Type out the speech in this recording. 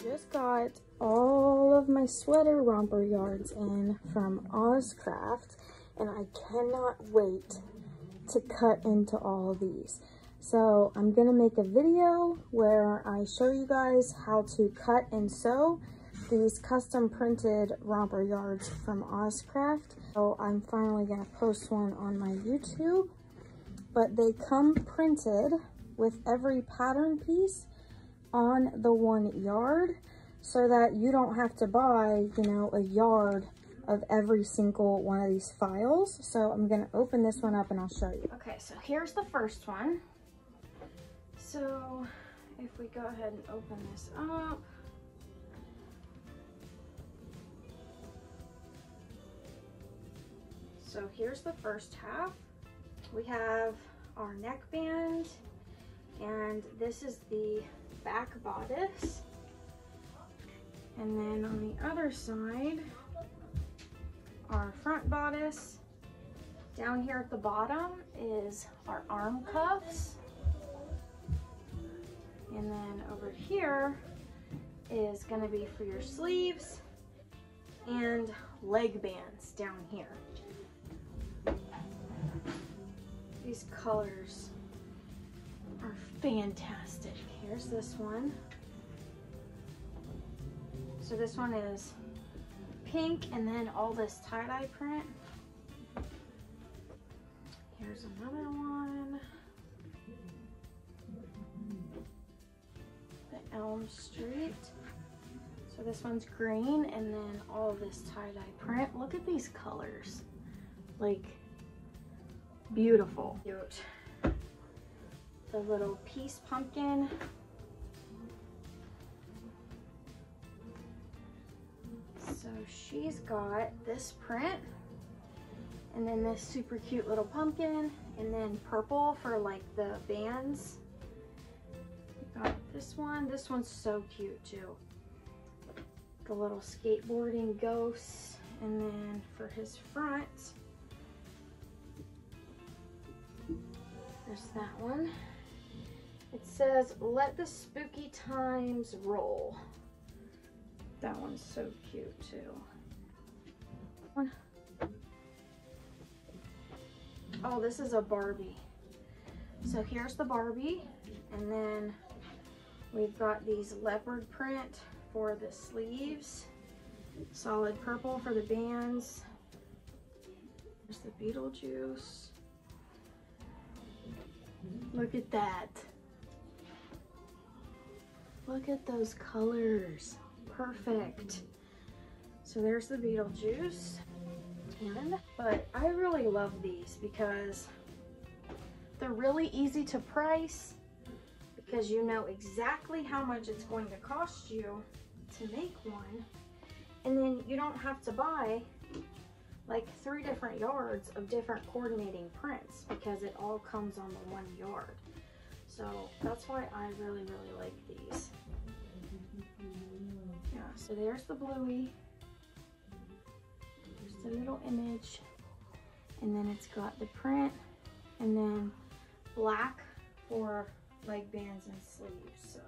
Just got all of my sweater romper yards in from Ozkraft, and I cannot wait to cut into all of these. So I'm gonna make a video where I show you guys how to cut and sew these custom printed romper yards from Ozkraft. So I'm finally gonna post one on my YouTube, but they come printed with every pattern piece on the one yard, so that you don't have to buy, you know, a yard of every single one of these files. So I'm gonna open this one up and I'll show you. Okay, so here's the first one. So if we go ahead and open this up, so here's the first half. We have our neckband, and this is the back bodice. And then on the other side, our front bodice. Down here at the bottom is our arm cuffs. And then over here is gonna be for your sleeves and leg bands down here. These colors are fantastic. Here's this one. So this one is pink and then all this tie-dye print. Here's another one. The Elm Street. So this one's green and then all this tie-dye print. Look at these colors. Like, beautiful. Cute. The little peace pumpkin. So she's got this print and then this super cute little pumpkin and then purple for like the bands. We got this one. This one's so cute too. The little skateboarding ghosts, and then for his front, there's that one. It says, "Let the spooky times roll." That one's so cute too. Oh, this is a Barbie. So here's the Barbie, and then we've got these leopard print for the sleeves, solid purple for the bands. There's the Beetlejuice. Look at that. Look at those colors. Perfect. So there's the Beetlejuice. But I really love these because they're really easy to price, because you know exactly how much it's going to cost you to make one, and then you don't have to buy like 3 different yards of different coordinating prints, because it all comes on the one yard. So that's why I really like these. Yeah, so there's the bluey. There's the little image, and then it's got the print, and then black for leg bands and sleeves. So